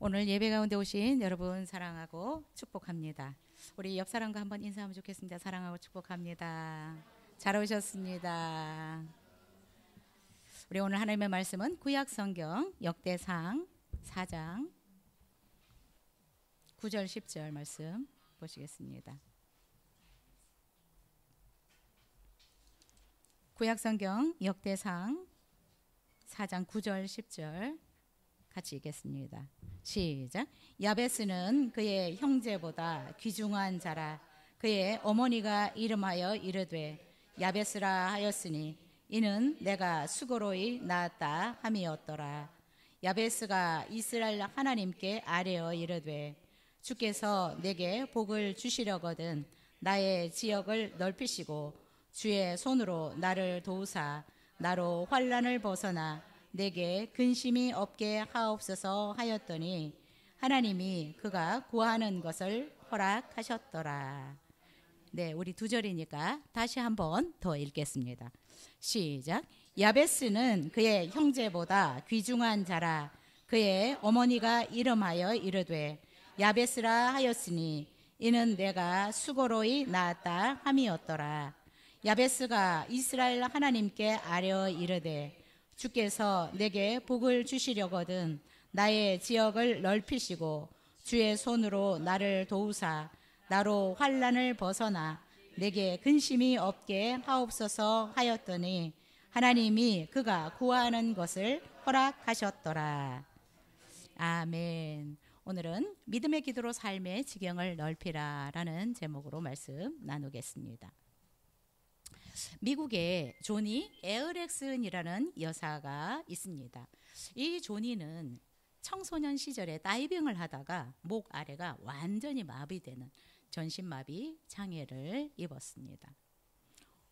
오늘 예배 가운데 오신 여러분 사랑하고 축복합니다. 우리 옆 사람과 한번 인사하면 좋겠습니다. 사랑하고 축복합니다. 잘 오셨습니다. 우리 오늘 하나님의 말씀은 구약 성경 역대상 4장 9절 10절 말씀 보시겠습니다. 구약 성경 역대상 4장 9절 10절 같이 읽겠습니다. 시작. 야베스는 그의 형제보다 귀중한 자라. 그의 어머니가 이름하여 이르되 야베스라 하였으니 이는 내가 수고로이 낳았다 함이었더라. 야베스가 이스라엘 하나님께 아뢰어 이르되 주께서 내게 복을 주시려거든 나의 지역을 넓히시고 주의 손으로 나를 도우사 나로 환난을 벗어나 내게 근심이 없게 하옵소서 하였더니 하나님이 그가 구하는 것을 허락하셨더라. 네, 우리 두 절이니까 다시 한번 더 읽겠습니다. 시작. 야베스는 그의 형제보다 귀중한 자라. 그의 어머니가 이름하여 이르되 야베스라 하였으니 이는 내가 수고로이 낳았다 함이었더라. 야베스가 이스라엘 하나님께 아뢰어 이르되 주께서 내게 복을 주시려거든 나의 지역을 넓히시고 주의 손으로 나를 도우사 나로 환난을 벗어나 내게 근심이 없게 하옵소서 하였더니 하나님이 그가 구하는 것을 허락하셨더라. 아멘. 오늘은 믿음의 기도로 삶의 지경을 넓히라 라는 제목으로 말씀 나누겠습니다. 미국에 조니 에어렉슨이라는 여사가 있습니다. 이 조니는 청소년 시절에 다이빙을 하다가 목 아래가 완전히 마비되는 전신마비 장애를 입었습니다.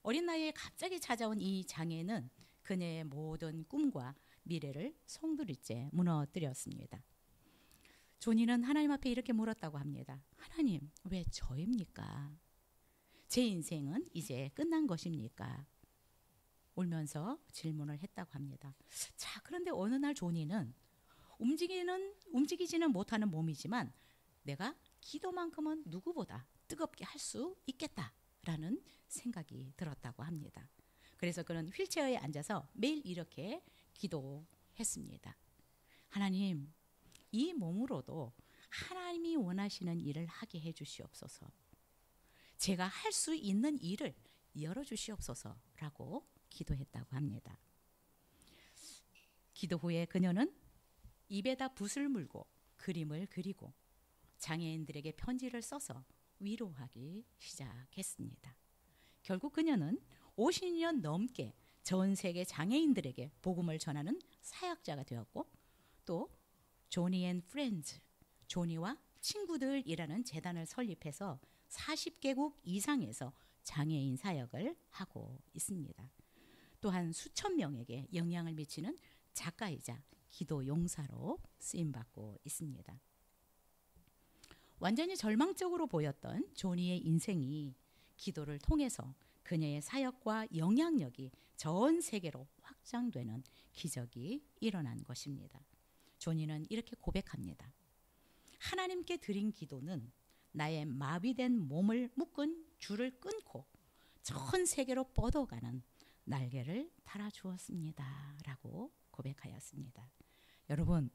어린 나이에 갑자기 찾아온 이 장애는 그녀의 모든 꿈과 미래를 송두리째 무너뜨렸습니다. 조니는 하나님 앞에 이렇게 물었다고 합니다. 하나님, 왜 저입니까? 제 인생은 이제 끝난 것입니까? 울면서 질문을 했다고 합니다. 자, 그런데 어느 날 조니는 움직이지는 못하는 몸이지만 내가 기도만큼은 누구보다 뜨겁게 할 수 있겠다라는 생각이 들었다고 합니다. 그래서 그는 휠체어에 앉아서 매일 이렇게 기도했습니다. 하나님, 이 몸으로도 하나님이 원하시는 일을 하게 해주시옵소서. 제가 할 수 있는 일을 열어주시옵소서라고 기도했다고 합니다. 기도 후에 그녀는 입에다 붓을 물고 그림을 그리고 장애인들에게 편지를 써서 위로하기 시작했습니다. 결국 그녀는 50년 넘게 전 세계 장애인들에게 복음을 전하는 사역자가 되었고 또 조니 앤 프렌즈, 조니와 친구들이라는 재단을 설립해서 40개국 이상에서 장애인 사역을 하고 있습니다. 또한 수천 명에게 영향을 미치는 작가이자 기도 용사로 쓰임받고 있습니다. 완전히 절망적으로 보였던 조니의 인생이 기도를 통해서 그녀의 사역과 영향력이 전 세계로 확장되는 기적이 일어난 것입니다. 조니는 이렇게 고백합니다. 하나님께 드린 기도는 나의 마비된 몸을 묶은 줄을 끊고 전 세계로 뻗어가는 날개를 달아주었습니다. 라고 고백하였습니다. 여러분,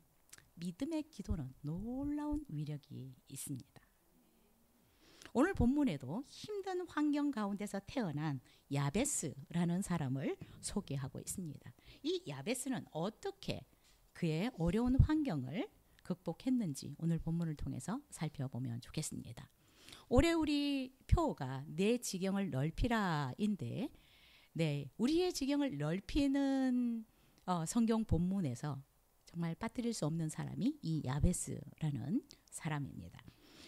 믿음의 기도는 놀라운 위력이 있습니다. 오늘 본문에도 힘든 환경 가운데서 태어난 야베스라는 사람을 소개하고 있습니다. 이 야베스는 어떻게 그의 어려운 환경을 극복했는지 오늘 본문을 통해서 살펴보면 좋겠습니다. 올해 우리 표가 내 지경을 넓히라인데, 네, 우리의 지경을 넓히는 성경 본문에서 정말 빠뜨릴 수 없는 사람이 이 야베스라는 사람입니다.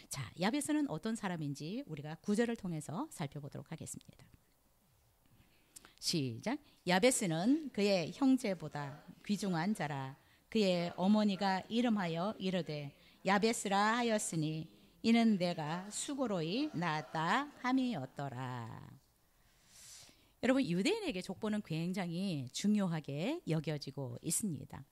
자, 야베스는 어떤 사람인지 우리가 구절을 통해서 살펴보도록 하겠습니다. 시작. 야베스는 그의 형제보다 귀중한 자라. 그의 어머니가 이름하여 이르되 야베스라 하였으니 이는 내가 수고로이 낳았다 함이었더라. 여러분, 유대인에게 족보는 굉장히 중요하게 여겨지고 있습니다.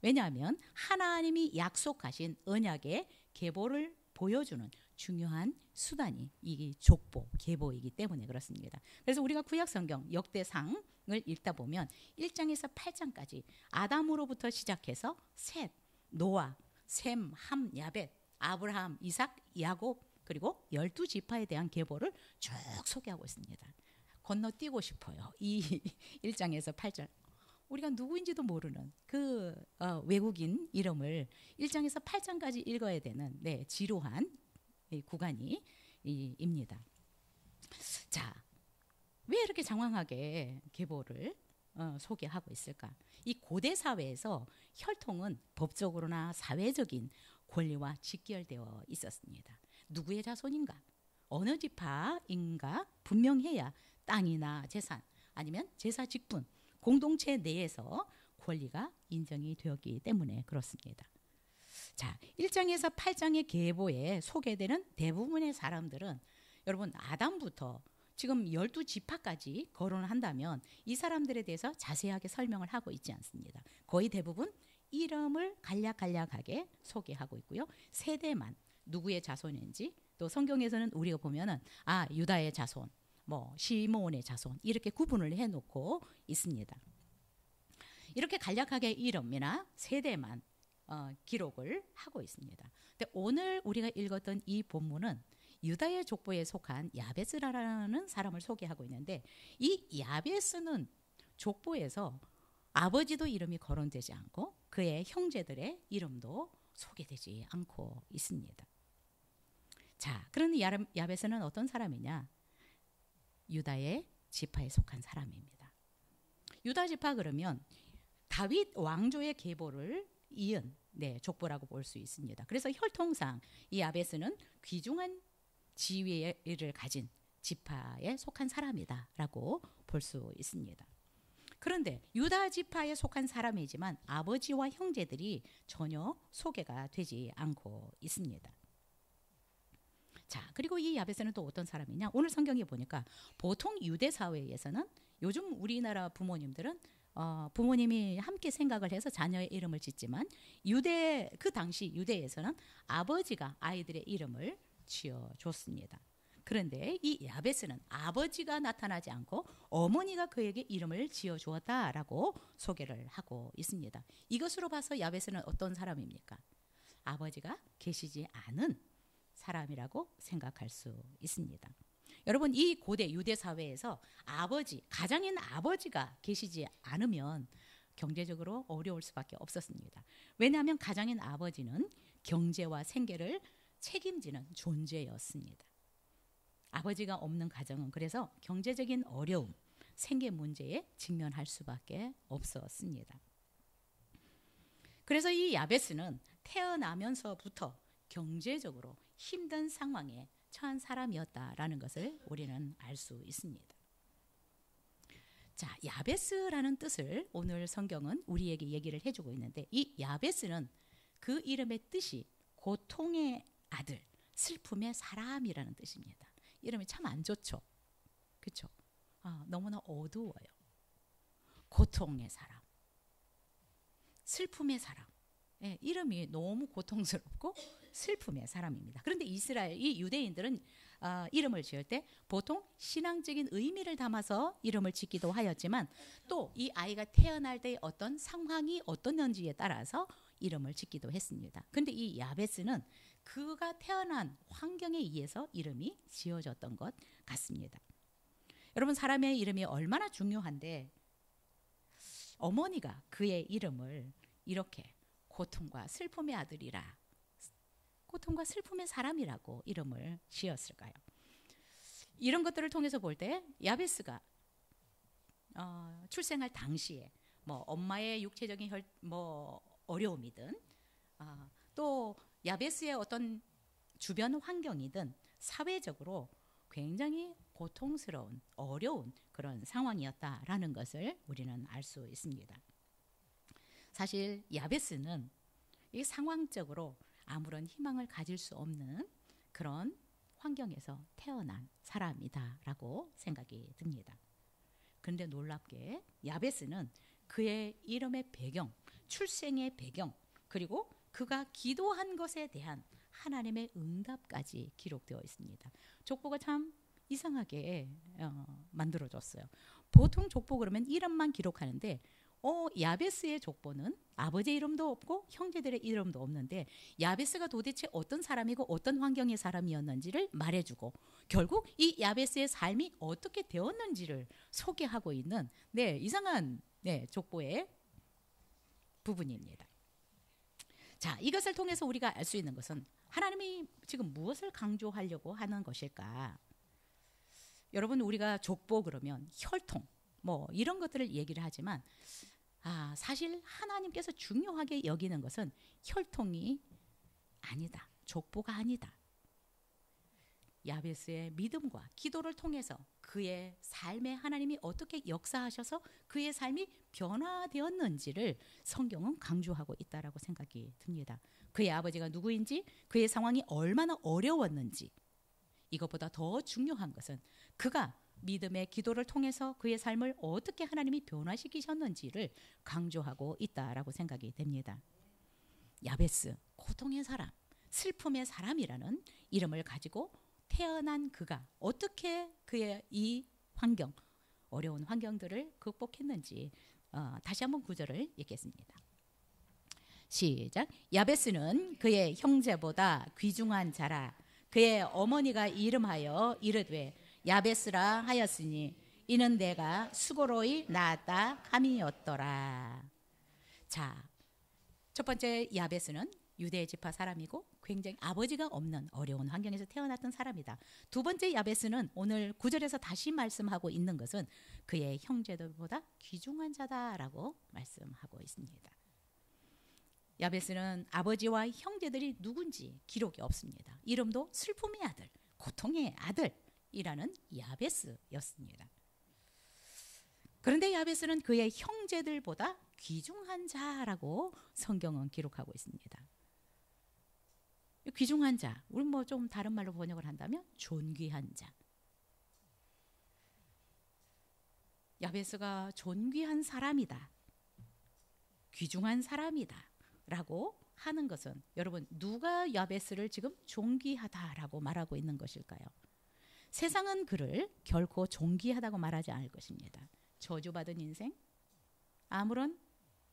왜냐하면 하나님이 약속하신 언약의 계보를 보여주는 중요한 수단이 이 족보, 계보이기 때문에 그렇습니다. 그래서 우리가 구약성경 역대상을 읽다 보면 1장에서 8장까지 아담으로부터 시작해서 셋, 노아, 셈, 함, 야벳, 아브라함, 이삭, 야곱 그리고 12지파에 대한 계보를 쭉 소개하고 있습니다. 건너뛰고 싶어요. 이 1장에서 8장. 우리가 누구인지도 모르는 그 외국인 이름을 1장에서 8장까지 읽어야 되는 지루한 이 구간이 입니다. 자, 왜 이렇게 장황하게 계보를 소개하고 있을까? 이 고대 사회에서 혈통은 법적으로나 사회적인 권리와 직결되어 있었습니다. 누구의 자손인가? 어느 지파인가 분명해야 땅이나 재산 아니면 제사 직분, 공동체 내에서 권리가 인정이 되었기 때문에 그렇습니다. 자, 1장에서 8장의 계보에 소개되는 대부분의 사람들은 여러분 아담부터 지금 12지파까지 거론한다면 이 사람들에 대해서 자세하게 설명을 하고 있지 않습니다. 거의 대부분 이름을 간략간략하게 소개하고 있고요. 세대만 누구의 자손인지 또 성경에서는 우리가 보면은 유다의 자손, 뭐 시므온의 자손 이렇게 구분을 해놓고 있습니다. 이렇게 간략하게 이름이나 세대만 기록을 하고 있습니다. 근데 오늘 우리가 읽었던 이 본문은 유다의 족보에 속한 야베스라는 사람을 소개하고 있는데 이 야베스는 족보에서 아버지도 이름이 거론되지 않고 그의 형제들의 이름도 소개되지 않고 있습니다. 자, 그런데 야베스는 어떤 사람이냐? 유다의 지파에 속한 사람입니다. 유다 지파 그러면 다윗 왕조의 계보를 이은 족보라고 볼 수 있습니다. 그래서 혈통상 이 야베스는 귀중한 지위를 가진 지파에 속한 사람이다라고 볼 수 있습니다. 그런데 유다 지파에 속한 사람이지만 아버지와 형제들이 전혀 소개가 되지 않고 있습니다. 자, 그리고 이 야베스는 또 어떤 사람이냐? 오늘 성경에 보니까 보통 유대 사회에서는 요즘 우리나라 부모님들은 부모님이 함께 생각을 해서 자녀의 이름을 짓지만 그 당시 유대에서는 아버지가 아이들의 이름을 지어줬습니다. 그런데 이 야베스는 아버지가 나타나지 않고 어머니가 그에게 이름을 지어주었다라고 소개를 하고 있습니다. 이것으로 봐서 야베스는 어떤 사람입니까? 아버지가 계시지 않은 사람이라고 생각할 수 있습니다. 여러분, 이 고대 유대 사회에서 가장인 아버지가 계시지 않으면 경제적으로 어려울 수밖에 없었습니다. 왜냐하면 가장인 아버지는 경제와 생계를 책임지는 존재였습니다. 아버지가 없는 가정은 그래서 경제적인 어려움, 생계 문제에 직면할 수밖에 없었습니다. 그래서 이 야베스는 태어나면서부터 경제적으로 힘든 상황에 처한 사람이었다라는 것을 우리는 알 수 있습니다. 자, 야베스라는 뜻을 오늘 성경은 우리에게 얘기를 해주고 있는데 이 야베스는 그 이름의 뜻이 고통의 아들, 슬픔의 사람이라는 뜻입니다. 이름이 참 안 좋죠. 그렇죠? 너무나 어두워요. 고통의 사람, 슬픔의 사람. 이름이 너무 고통스럽고 슬픔의 사람입니다. 그런데 이 유대인들은 이름을 지을 때 보통 신앙적인 의미를 담아서 이름을 짓기도 하였지만 또 이 아이가 태어날 때의 어떤 상황이 어떻는지에 따라서 이름을 짓기도 했습니다. 그런데 이 야베스는 그가 태어난 환경에 의해서 이름이 지어졌던 것 같습니다. 여러분, 사람의 이름이 얼마나 중요한데 어머니가 그의 이름을 이렇게 고통과 슬픔의 아들이라, 고통과 슬픔의 사람이라고 이름을 지었을까요? 이런 것들을 통해서 볼 때 야베스가 출생할 당시에 뭐 엄마의 육체적인 어려움이든 또 야베스의 어떤 주변 환경이든 사회적으로 굉장히 고통스러운 어려운 그런 상황이었다라는 것을 우리는 알 수 있습니다. 사실 야베스는 이 상황적으로 아무런 희망을 가질 수 없는 그런 환경에서 태어난 사람이다라고 생각이 듭니다. 그런데 놀랍게 야베스는 그의 이름의 배경, 출생의 배경, 그리고 그가 기도한 것에 대한 하나님의 응답까지 기록되어 있습니다. 족보가 참 이상하게 만들어졌어요. 보통 족보 그러면 이름만 기록하는데 야베스의 족보는 아버지 이름도 없고 형제들의 이름도 없는데 야베스가 도대체 어떤 사람이고 어떤 환경의 사람이었는지를 말해주고 결국 이 야베스의 삶이 어떻게 되었는지를 소개하고 있는 이상한 족보의 부분입니다. 자, 이것을 통해서 우리가 알 수 있는 것은 하나님이 지금 무엇을 강조하려고 하는 것일까? 여러분, 우리가 족보 그러면 혈통 이런 것들을 얘기를 하지만 사실 하나님께서 중요하게 여기는 것은 혈통이 아니다. 족보가 아니다. 야베스의 믿음과 기도를 통해서 그의 삶에 하나님이 어떻게 역사하셔서 그의 삶이 변화되었는지를 성경은 강조하고 있다라고 생각이 듭니다. 그의 아버지가 누구인지, 그의 상황이 얼마나 어려웠는지, 이것보다 더 중요한 것은 그가 믿음의 기도를 통해서 그의 삶을 어떻게 하나님이 변화시키셨는지를 강조하고 있다라고 생각이 됩니다. 야베스, 고통의 사람, 슬픔의 사람이라는 이름을 가지고 태어난 그가 어떻게 그의 이 환경, 어려운 환경들을 극복했는지 다시 한번 구절을 읽겠습니다. 시작. 야베스는 그의 형제보다 귀중한 자라. 그의 어머니가 이름하여 이르되 야베스라 하였으니 이는 내가 수고로이 낳았다 함이었더라. 자, 첫 번째 야베스는 유대 지파 사람이고 굉장히 아버지가 없는 어려운 환경에서 태어났던 사람이다. 두 번째 야베스는 오늘 9절에서 다시 말씀하고 있는 것은 그의 형제들보다 귀중한 자다라고 말씀하고 있습니다. 야베스는 아버지와 형제들이 누군지 기록이 없습니다. 이름도 슬픔의 아들, 고통의 아들이라는 야베스였습니다. 그런데 야베스는 그의 형제들보다 귀중한 자라고 성경은 기록하고 있습니다. 귀중한 자, 우리 좀 다른 말로 번역을 한다면 존귀한 자. 야베스가 존귀한 사람이다, 귀중한 사람이다 라고 하는 것은 여러분, 누가 야베스를 지금 존귀하다라고 말하고 있는 것일까요? 세상은 그를 결코 존귀하다고 말하지 않을 것입니다. 저주받은 인생, 아무런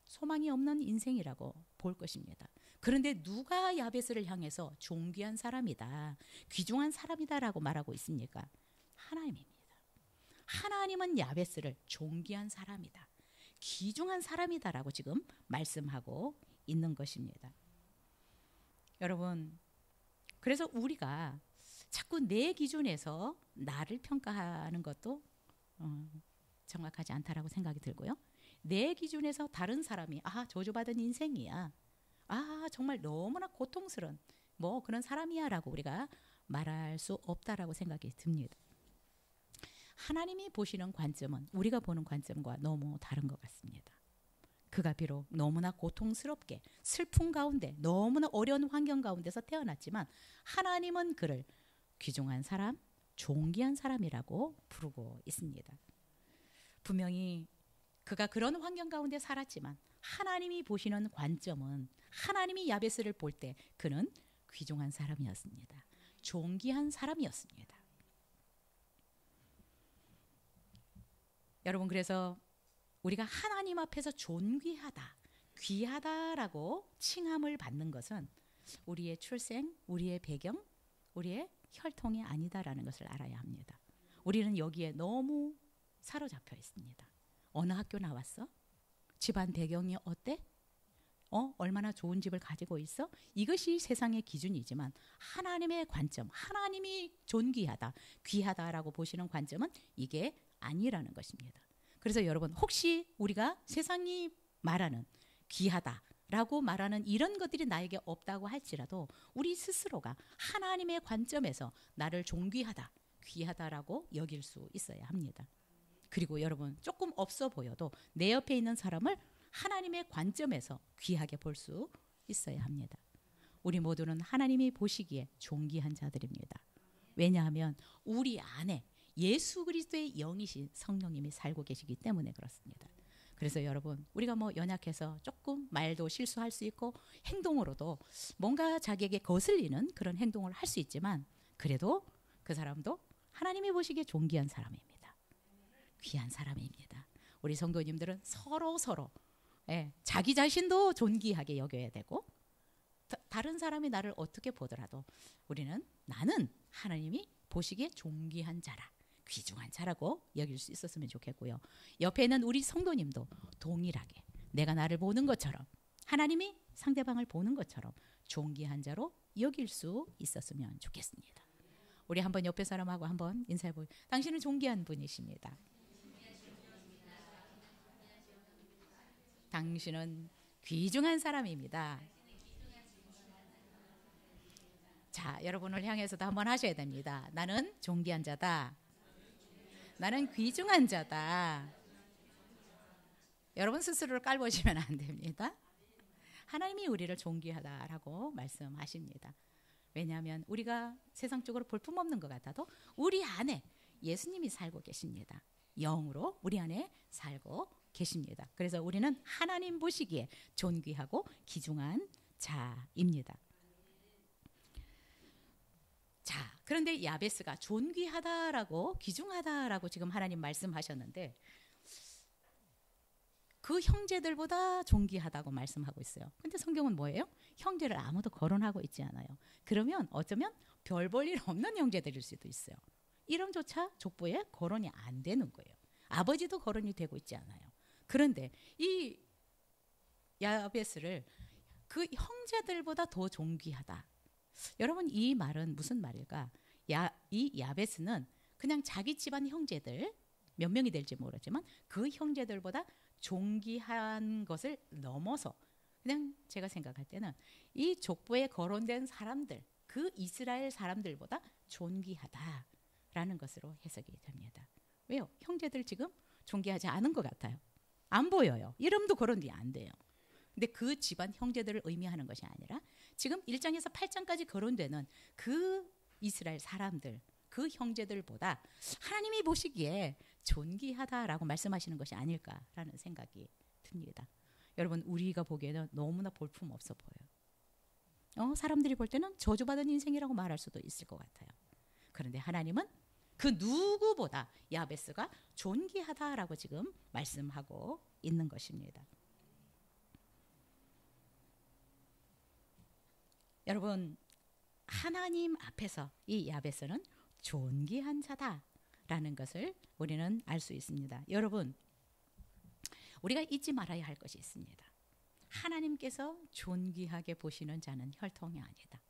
소망이 없는 인생이라고 볼 것입니다. 그런데 누가 야베스를 향해서 존귀한 사람이다, 귀중한 사람이다라고 말하고 있습니까? 하나님입니다. 하나님은 야베스를 존귀한 사람이다, 귀중한 사람이다라고 지금 말씀하고 있는 것입니다. 여러분, 그래서 우리가 자꾸 내 기준에서 나를 평가하는 것도 정확하지 않다라고 생각이 들고요. 내 기준에서 다른 사람이 저주받은 인생이야, 정말 너무나 고통스러운 그런 사람이야 라고 우리가 말할 수 없다라고 생각이 듭니다. 하나님이 보시는 관점은 우리가 보는 관점과 너무 다른 것 같습니다. 그가 비록 너무나 고통스럽게 슬픔 가운데 너무나 어려운 환경 가운데서 태어났지만 하나님은 그를 귀중한 사람, 존귀한 사람이라고 부르고 있습니다. 분명히 그가 그런 환경 가운데 살았지만 하나님이 보시는 관점은, 하나님이 야베스를 볼 때 그는 귀중한 사람이었습니다. 존귀한 사람이었습니다. 여러분, 그래서 우리가 하나님 앞에서 존귀하다, 귀하다라고 칭함을 받는 것은 우리의 출생, 우리의 배경, 우리의 혈통이 아니다라는 것을 알아야 합니다. 우리는 여기에 너무 사로잡혀 있습니다. 어느 학교 나왔어? 집안 배경이 어때? 얼마나 좋은 집을 가지고 있어? 이것이 세상의 기준이지만 하나님의 관점, 하나님이 존귀하다, 귀하다라고 보시는 관점은 이게 아니라는 것입니다. 그래서 여러분, 혹시 우리가 세상이 말하는 귀하다라고 말하는 이런 것들이 나에게 없다고 할지라도 우리 스스로가 하나님의 관점에서 나를 존귀하다, 귀하다라고 여길 수 있어야 합니다. 그리고 여러분, 조금 없어 보여도 내 옆에 있는 사람을 하나님의 관점에서 귀하게 볼 수 있어야 합니다. 우리 모두는 하나님이 보시기에 존귀한 자들입니다. 왜냐하면 우리 안에 예수 그리스도의 영이신 성령님이 살고 계시기 때문에 그렇습니다. 그래서 여러분, 우리가 뭐 연약해서 조금 말도 실수할 수 있고 행동으로도 뭔가 자기에게 거슬리는 그런 행동을 할 수 있지만, 그래도 그 사람도 하나님이 보시기에 존귀한 사람입니다. 귀한 사람입니다. 우리 성도님들은 서로 자기 자신도 존귀하게 여겨야 되고, 다른 사람이 나를 어떻게 보더라도 우리는 나는 하나님이 보시기에 존귀한 자라, 귀중한 자라고 여길 수 있었으면 좋겠고요. 옆에 있는 우리 성도님도 동일하게 내가 나를 보는 것처럼, 하나님이 상대방을 보는 것처럼 존귀한 자로 여길 수 있었으면 좋겠습니다. 우리 한번 옆에 사람하고 한번 인사해 보요. 당신은 존귀한 분이십니다. 당신은 귀중한 사람입니다. 자, 여러분을 향해서도 한번 하셔야 됩니다. 나는 존귀한 자다. 나는 귀중한 자다. 여러분 스스로를 깔보시면 안 됩니다. 하나님이 우리를 존귀하다라고 말씀하십니다. 왜냐하면 우리가 세상적으로 볼품없는 것 같아도 우리 안에 예수님이 살고 계십니다. 영으로 우리 안에 살고 계십니다. 그래서 우리는 하나님 보시기에 존귀하고 귀중한 자입니다. 자, 그런데 야베스가 존귀하다라고 귀중하다라고 지금 하나님 말씀하셨는데, 그 형제들보다 존귀하다고 말씀하고 있어요. 근데 성경은 뭐예요? 형제를 아무도 거론하고 있지 않아요. 그러면 어쩌면 별 볼 일 없는 형제들일 수도 있어요. 이름조차 족보에 거론이 안 되는 거예요. 아버지도 거론이 되고 있지 않아요. 그런데 이 야베스를 그 형제들보다 더 존귀하다. 여러분, 이 말은 무슨 말일까? 이 야베스는 그냥 자기 집안 형제들 몇 명이 될지 모르지만 그 형제들보다 존귀한 것을 넘어서, 그냥 제가 생각할 때는 이 족보에 거론된 사람들, 그 이스라엘 사람들보다 존귀하다라는 것으로 해석이 됩니다. 왜요? 형제들 지금 존귀하지 않은 것 같아요. 안 보여요. 이름도 거론이 안 돼요. 근데 그 집안 형제들을 의미하는 것이 아니라 지금 1장에서 8장까지 거론되는 그 이스라엘 사람들, 그 형제들보다 하나님이 보시기에 존귀하다라고 말씀하시는 것이 아닐까라는 생각이 듭니다. 여러분, 우리가 보기에는 너무나 볼품없어 보여요. 사람들이 볼 때는 저주받은 인생이라고 말할 수도 있을 것 같아요. 그런데 하나님은 그 누구보다 야베스가 존귀하다라고 지금 말씀하고 있는 것입니다. 여러분, 하나님 앞에서 이 야베스는 존귀한 자다라는 것을 우리는 알 수 있습니다. 여러분, 우리가 잊지 말아야 할 것이 있습니다. 하나님께서 존귀하게 보시는 자는 혈통이 아니다.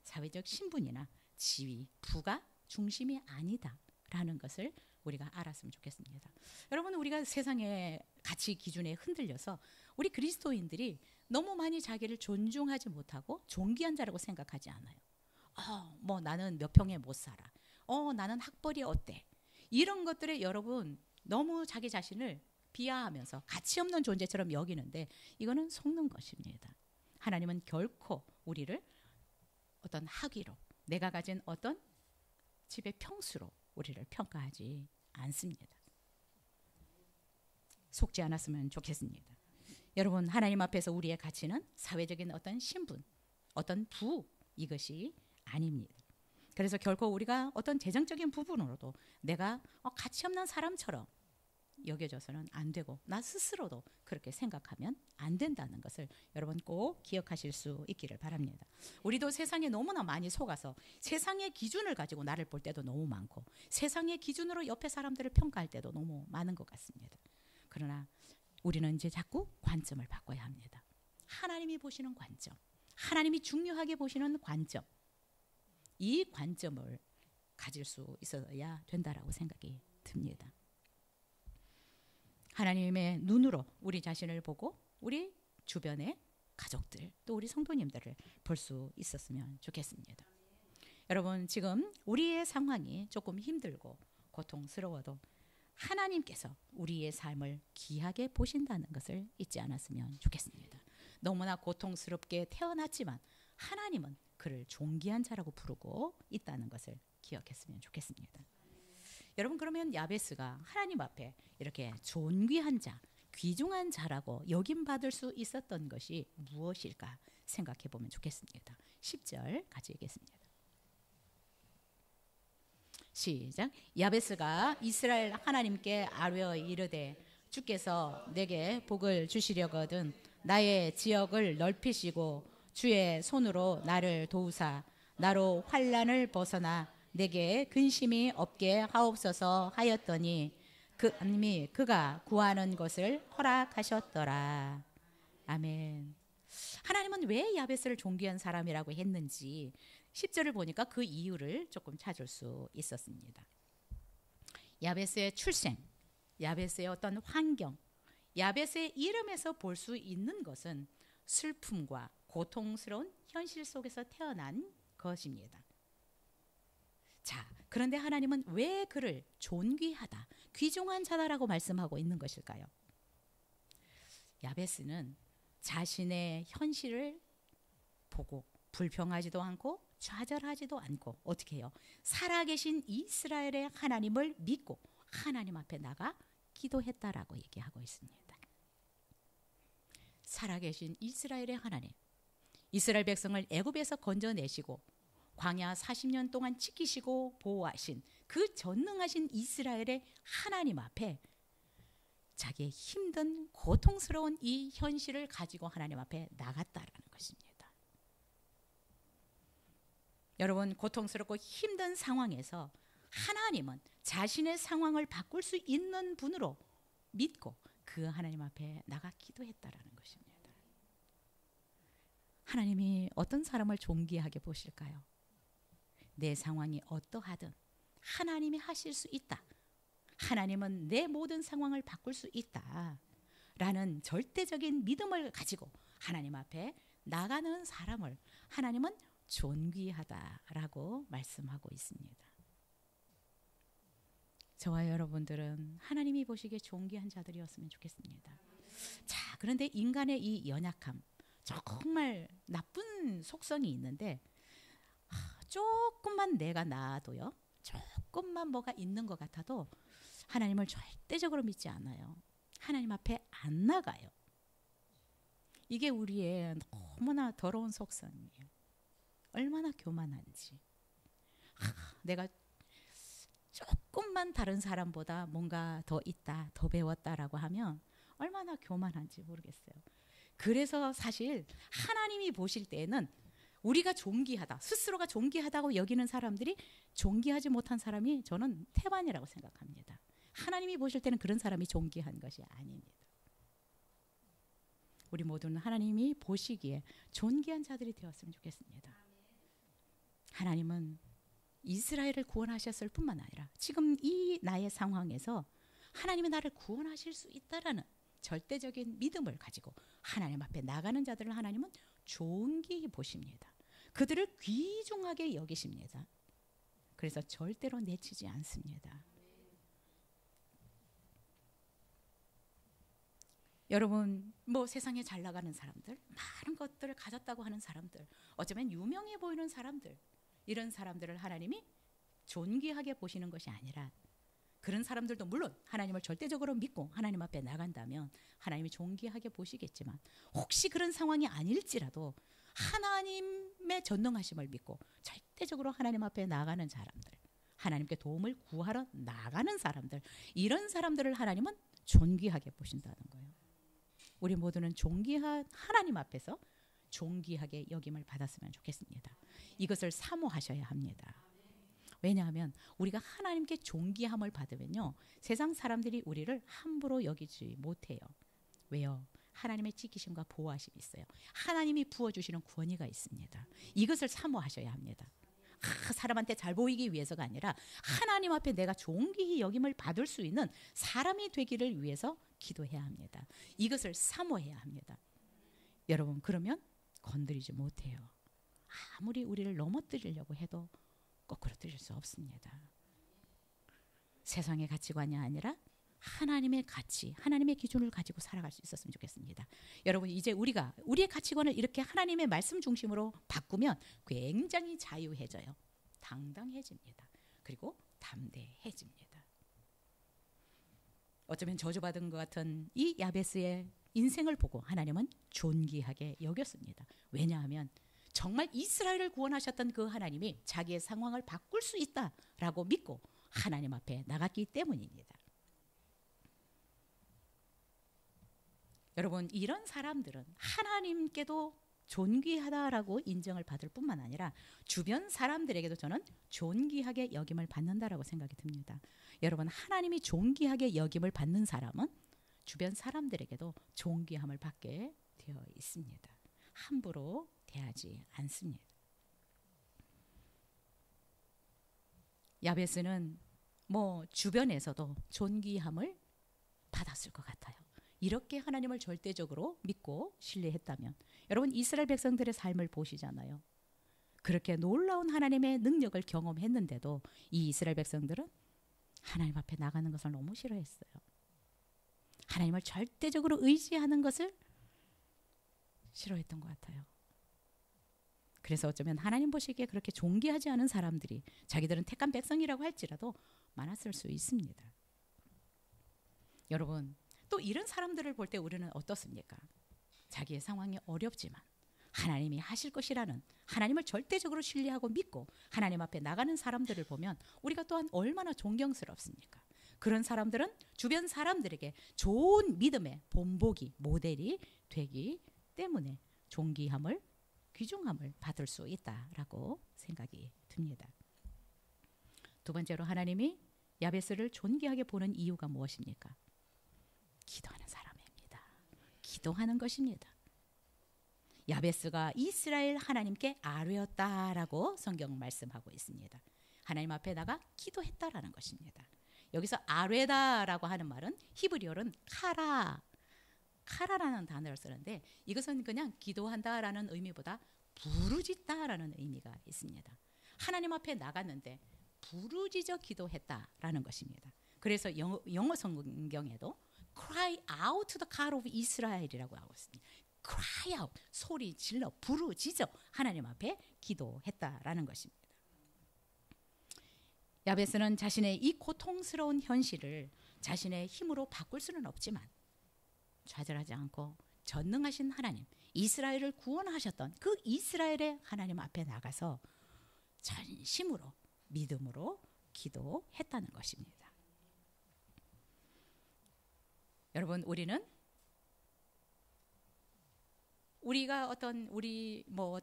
사회적 신분이나 지위, 부가 중심이 아니다라는 것을 우리가 알았으면 좋겠습니다. 여러분, 우리가 세상의 가치 기준에 흔들려서 우리 그리스도인들이 너무 많이 자기를 존중하지 못하고 존귀한 자라고 생각하지 않아요. 뭐 나는 몇 평에 못 살아. 나는 학벌이 어때? 이런 것들에 여러분 너무 자기 자신을 비하하면서 가치 없는 존재처럼 여기는데, 이거는 속는 것입니다. 하나님은 결코 우리를 어떤 학위로, 내가 가진 어떤 집의 평수로 우리를 평가하지 않습니다. 속지 않았으면 좋겠습니다. 여러분, 하나님 앞에서 우리의 가치는 사회적인 어떤 신분, 어떤 부, 이것이 아닙니다. 그래서 결코 우리가 어떤 재정적인 부분으로도 내가 가치 없는 사람처럼 여겨져서는 안 되고, 나 스스로도 그렇게 생각하면 안 된다는 것을 여러분 꼭 기억하실 수 있기를 바랍니다. 우리도 세상에 너무나 많이 속아서 세상의 기준을 가지고 나를 볼 때도 너무 많고, 세상의 기준으로 옆에 사람들을 평가할 때도 너무 많은 것 같습니다. 그러나 우리는 이제 자꾸 관점을 바꿔야 합니다. 하나님이 보시는 관점, 하나님이 중요하게 보시는 관점, 이 관점을 가질 수 있어야 된다라고 생각이 듭니다. 하나님의 눈으로 우리 자신을 보고 우리 주변의 가족들, 또 우리 성도님들을 볼 수 있었으면 좋겠습니다. 여러분, 지금 우리의 상황이 조금 힘들고 고통스러워도 하나님께서 우리의 삶을 귀하게 보신다는 것을 잊지 않았으면 좋겠습니다. 너무나 고통스럽게 태어났지만 하나님은 그를 존귀한 자라고 부르고 있다는 것을 기억했으면 좋겠습니다. 여러분, 그러면 야베스가 하나님 앞에 이렇게 존귀한 자, 귀중한 자라고 여김받을 수 있었던 것이 무엇일까 생각해 보면 좋겠습니다. 10절 같이 읽겠습니다. 시작. 야베스가 이스라엘 하나님께 아뢰어 이르되 주께서 내게 복을 주시려거든 나의 지역을 넓히시고 주의 손으로 나를 도우사 나로 환난을 벗어나 내게 근심이 없게 하옵소서 하였더니 그 하나님이 그가 구하는 것을 허락하셨더라. 아멘. 하나님은 왜 야베스를 존귀한 사람이라고 했는지 10절을 보니까 그 이유를 조금 찾을 수 있었습니다. 야베스의 출생, 야베스의 어떤 환경, 야베스의 이름에서 볼 수 있는 것은 슬픔과 고통스러운 현실 속에서 태어난 것입니다. 자, 그런데 하나님은 왜 그를 존귀하다, 귀중한 자다라고 말씀하고 있는 것일까요? 야베스는 자신의 현실을 보고 불평하지도 않고 좌절하지도 않고 어떻게 해요? 살아계신 이스라엘의 하나님을 믿고 하나님 앞에 나가 기도했다라고 얘기하고 있습니다. 살아계신 이스라엘의 하나님, 이스라엘 백성을 애굽에서 건져내시고 광야 40년 동안 지키시고 보호하신 그 전능하신 이스라엘의 하나님 앞에 자기의 힘든 고통스러운 이 현실을 가지고 하나님 앞에 나갔다라는 것입니다. 여러분, 고통스럽고 힘든 상황에서 하나님은 자신의 상황을 바꿀 수 있는 분으로 믿고 그 하나님 앞에 나가 기도했다라는 것입니다. 하나님이 어떤 사람을 존귀하게 보실까요? 내 상황이 어떠하든 하나님이 하실 수 있다. 하나님은 내 모든 상황을 바꿀 수 있다. 라는 절대적인 믿음을 가지고 하나님 앞에 나가는 사람을 하나님은 존귀하다라고 말씀하고 있습니다. 저와 여러분들은 하나님이 보시기에 존귀한 자들이었으면 좋겠습니다. 자, 그런데 인간의 이 연약함, 정말 나쁜 속성이 있는데 조금만 내가 나아도요, 조금만 뭐가 있는 것 같아도 하나님을 절대적으로 믿지 않아요. 하나님 앞에 안 나가요. 이게 우리의 너무나 더러운 속성이에요. 얼마나 교만한지. 내가 조금만 다른 사람보다 뭔가 더 있다, 더 배웠다라고 하면 얼마나 교만한지 모르겠어요. 그래서 사실 하나님이 보실 때에는 우리가 존귀하다, 스스로가 존귀하다고 여기는 사람들이 존귀하지 못한 사람이 저는 태반이라고 생각합니다. 하나님이 보실 때는 그런 사람이 존귀한 것이 아닙니다. 우리 모두는 하나님이 보시기에 존귀한 자들이 되었으면 좋겠습니다. 하나님은 이스라엘을 구원하셨을 뿐만 아니라 지금 이 나의 상황에서 하나님이 나를 구원하실 수 있다라는 절대적인 믿음을 가지고 하나님 앞에 나가는 자들을 하나님은 존귀히 보십니다. 그들을 귀중하게 여기십니다. 그래서 절대로 내치지 않습니다. 여러분, 뭐 세상에 잘 나가는 사람들, 많은 것들을 가졌다고 하는 사람들, 어쩌면 유명해 보이는 사람들, 이런 사람들을 하나님이 존귀하게 보시는 것이 아니라 그런 사람들도 물론 하나님을 절대적으로 믿고 하나님 앞에 나간다면 하나님이 존귀하게 보시겠지만 혹시 그런 상황이 아닐지라도 하나님의 전능하심을 믿고 절대적으로 하나님 앞에 나가는 사람들, 하나님께 도움을 구하러 나가는 사람들, 이런 사람들을 하나님은 존귀하게 보신다는 거예요. 우리 모두는 존귀한 하나님 앞에서 존귀하게 여김을 받았으면 좋겠습니다. 이것을 사모하셔야 합니다. 왜냐하면 우리가 하나님께 존귀함을 받으면요, 세상 사람들이 우리를 함부로 여기지 못해요. 왜요? 하나님의 지키심과 보호하심이 있어요. 하나님이 부어주시는 구원의가 있습니다. 이것을 사모하셔야 합니다. 사람한테 잘 보이기 위해서가 아니라 하나님 앞에 내가 존귀히 여김을 받을 수 있는 사람이 되기를 위해서 기도해야 합니다. 이것을 사모해야 합니다. 여러분, 그러면 건드리지 못해요. 아무리 우리를 넘어뜨리려고 해도 거꾸로뜨릴 수 없습니다. 세상의 가치관이 아니라 하나님의 가치, 하나님의 기준을 가지고 살아갈 수 있었으면 좋겠습니다. 여러분, 이제 우리가 우리의 가치관을 이렇게 하나님의 말씀 중심으로 바꾸면 굉장히 자유해져요. 당당해집니다. 그리고 담대해집니다. 어쩌면 저주받은 것 같은 이 야베스의 인생을 보고 하나님은 존귀하게 여겼습니다. 왜냐하면 정말 이스라엘을 구원하셨던 그 하나님이 자기의 상황을 바꿀 수 있다라고 믿고 하나님 앞에 나갔기 때문입니다. 여러분, 이런 사람들은 하나님께도 존귀하다라고 인정을 받을 뿐만 아니라 주변 사람들에게도 저는 존귀하게 여김을 받는다라고 생각이 듭니다. 여러분, 하나님이 존귀하게 여김을 받는 사람은 주변 사람들에게도 존귀함을 받게 되어 있습니다. 함부로 대하지 않습니다. 야베스는 주변에서도 존귀함을 받았을 것 같아요. 이렇게 하나님을 절대적으로 믿고 신뢰했다면 여러분, 이스라엘 백성들의 삶을 보시잖아요. 그렇게 놀라운 하나님의 능력을 경험했는데도 이 이스라엘 백성들은 하나님 앞에 나가는 것을 너무 싫어했어요. 하나님을 절대적으로 의지하는 것을 싫어했던 것 같아요. 그래서 어쩌면 하나님 보시기에 그렇게 존귀하지 않은 사람들이 자기들은 택한 백성이라고 할지라도 많았을 수 있습니다. 여러분, 또 이런 사람들을 볼 때 우리는 어떻습니까? 자기의 상황이 어렵지만 하나님이 하실 것이라는 하나님을 절대적으로 신뢰하고 믿고 하나님 앞에 나가는 사람들을 보면 우리가 또한 얼마나 존경스럽습니까? 그런 사람들은 주변 사람들에게 좋은 믿음의 본보기, 모델이 되기 때문에 존귀함을, 귀중함을 받을 수 있다라고 생각이 듭니다. 두 번째로 하나님이 야베스를 존귀하게 보는 이유가 무엇입니까? 기도하는 사람입니다. 기도하는 것입니다. 야베스가 이스라엘 하나님께 아뢰었다라고 성경 말씀하고 있습니다. 하나님 앞에 나가 기도했다라는 것입니다. 여기서 아뢰다라고 하는 말은 히브리어는 카라라는 단어를 쓰는데 이것은 그냥 기도한다라는 의미보다 부르짖다라는 의미가 있습니다. 하나님 앞에 나갔는데 부르짖어 기도했다라는 것입니다. 그래서 영어 성경에도 cry out to the God of Israel이라고 하고 있습니다. cry out, 소리 질러 부르짖어 하나님 앞에 기도했다라는 것입니다. 야베스는 자신의 이 고통스러운 현실을 자신의 힘으로 바꿀 수는 없지만 좌절하지 않고 전능하신 하나님, 이스라엘을 구원하셨던 그 이스라엘의 하나님 앞에 나가서 전심으로 믿음으로 기도했다는 것입니다. 여러분, 우리가 어떤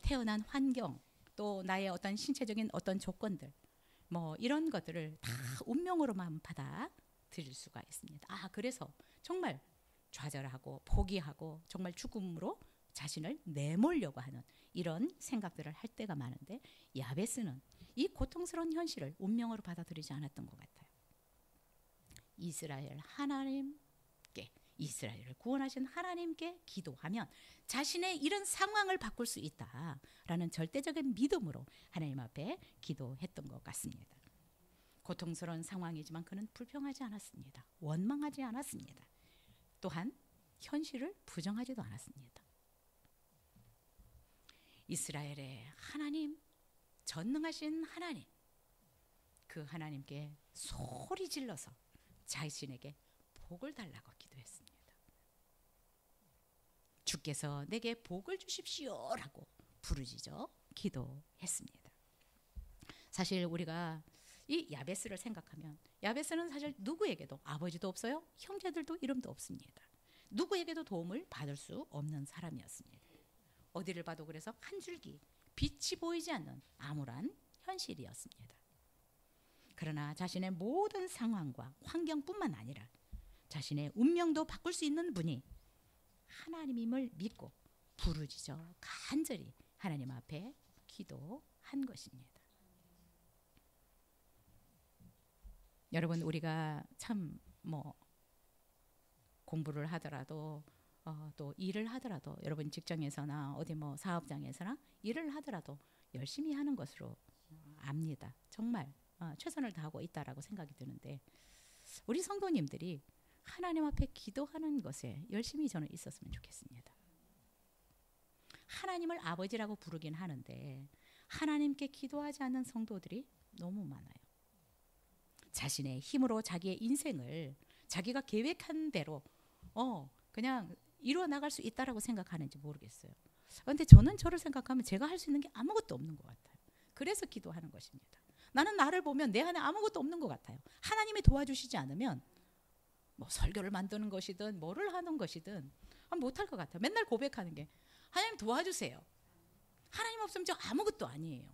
태어난 환경, 또 나의 어떤 신체적인 어떤 조건들, 이런 것들을 다 운명으로만 받아들일 수가 있습니다. 그래서 정말 좌절하고 포기하고 정말 죽음으로 자신을 내몰려고 하는 이런 생각들을 할 때가 많은데 야베스는 이 고통스러운 현실을 운명으로 받아들이지 않았던 것 같아요. 이스라엘을 구원하신 하나님께 기도하면 자신의 이런 상황을 바꿀 수 있다라는 절대적인 믿음으로 하나님 앞에 기도했던 것 같습니다. 고통스러운 상황이지만 그는 불평하지 않았습니다. 원망하지 않았습니다. 또한 현실을 부정하지도 않았습니다. 이스라엘의 하나님, 전능하신 하나님, 그 하나님께 소리 질러서 자신에게 복을 달라고 기도했습니다. 주께서 내게 복을 주십시오라고 부르짖어 기도했습니다. 사실 우리가 이 야베스를 생각하면 야베스는 사실 누구에게도 아버지도 없어요. 형제들도 이름도 없습니다. 누구에게도 도움을 받을 수 없는 사람이었습니다. 어디를 봐도 그래서 한 줄기 빛이 보이지 않는 암울한 현실이었습니다. 그러나 자신의 모든 상황과 환경뿐만 아니라 자신의 운명도 바꿀 수 있는 분이 하나님임을 믿고 부르짖어 간절히 하나님 앞에 기도한 것입니다. 여러분, 우리가 참 공부를 하더라도 또 일을 하더라도 여러분 직장에서나 어디 사업장에서나 일을 하더라도 열심히 하는 것으로 압니다. 정말 최선을 다하고 있다라고 생각이 드는데 우리 성도님들이 하나님 앞에 기도하는 것에 열심히 저는 있었으면 좋겠습니다. 하나님을 아버지라고 부르긴 하는데 하나님께 기도하지 않는 성도들이 너무 많아요. 자신의 힘으로 자기의 인생을 자기가 계획한 대로 그냥 이루어 나갈 수 있다라고 생각하는지 모르겠어요. 그런데 저는 저를 생각하면 제가 할 수 있는 게 아무것도 없는 것 같아요. 그래서 기도하는 것입니다. 나는 나를 보면 내 안에 아무것도 없는 것 같아요. 하나님이 도와주시지 않으면 뭐 설교를 만드는 것이든 뭐를 하는 것이든 못할 것 같아요. 맨날 고백하는 게 하나님 도와주세요. 하나님 없으면 저 아무것도 아니에요.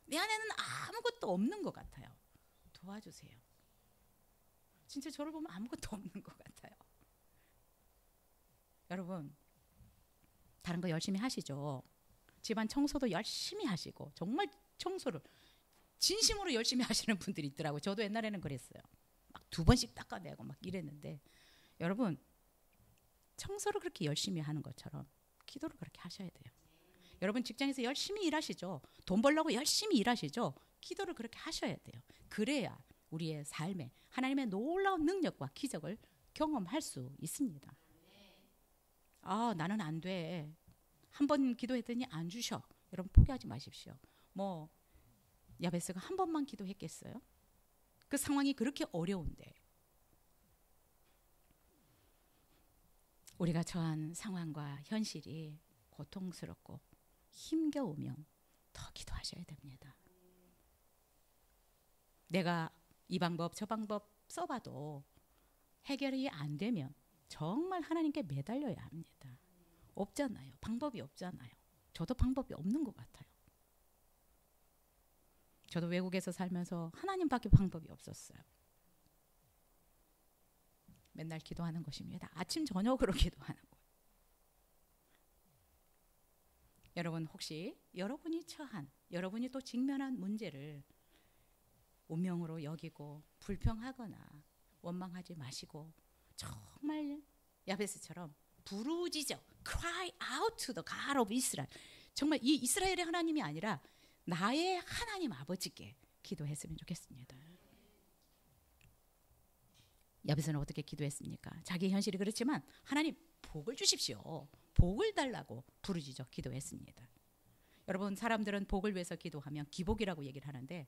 내 안에는 아무것도 없는 것 같아요. 도와주세요. 진짜 저를 보면 아무것도 없는 것 같아요. 여러분, 다른 거 열심히 하시죠. 집안 청소도 열심히 하시고 정말 청소를 진심으로 열심히 하시는 분들이 있더라고요. 저도 옛날에는 그랬어요. 막 2번씩 닦아내고 막 이랬는데 여러분, 청소를 그렇게 열심히 하는 것처럼 기도를 그렇게 하셔야 돼요. 여러분 직장에서 열심히 일하시죠. 돈 벌려고 열심히 일하시죠. 기도를 그렇게 하셔야 돼요. 그래야 우리의 삶에 하나님의 놀라운 능력과 기적을 경험할 수 있습니다. 나는 안 돼. 한 번 기도했더니 안 주셔. 여러분 포기하지 마십시오. 뭐 야베스가 한 번만 기도했겠어요? 그 상황이 그렇게 어려운데 우리가 처한 상황과 현실이 고통스럽고 힘겨우면 더 기도하셔야 됩니다. 내가 이 방법 저 방법 써봐도 해결이 안 되면 정말 하나님께 매달려야 합니다. 없잖아요. 방법이 없잖아요. 저도 방법이 없는 것 같아요. 저도 외국에서 살면서 하나님밖에 방법이 없었어요. 맨날 기도하는 것입니다. 아침 저녁으로 기도하는 것. 여러분 혹시 여러분이 처한, 여러분이 또 직면한 문제를 운명으로 여기고 불평하거나 원망하지 마시고 정말 야베스처럼 부르짖어 cry out to the God of Israel. 정말 이 이스라엘의 하나님이 아니라 나의 하나님 아버지께 기도했으면 좋겠습니다. 야베스는 어떻게 기도했습니까? 자기 현실이 그렇지만 하나님 복을 주십시오. 복을 달라고 부르짖어 기도했습니다. 여러분 사람들은 복을 위해서 기도하면 기복이라고 얘기를 하는데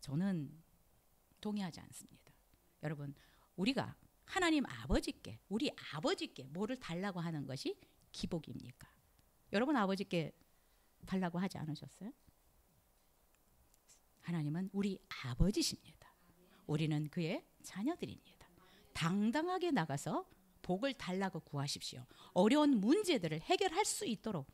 저는 동의하지 않습니다. 여러분 우리가 하나님 아버지께 우리 아버지께 뭐를 달라고 하는 것이 기복입니까? 여러분 아버지께 달라고 하지 않으셨어요? 하나님은 우리 아버지십니다. 우리는 그의 자녀들입니다. 당당하게 나가서 복을 달라고 구하십시오. 어려운 문제들을 해결할 수 있도록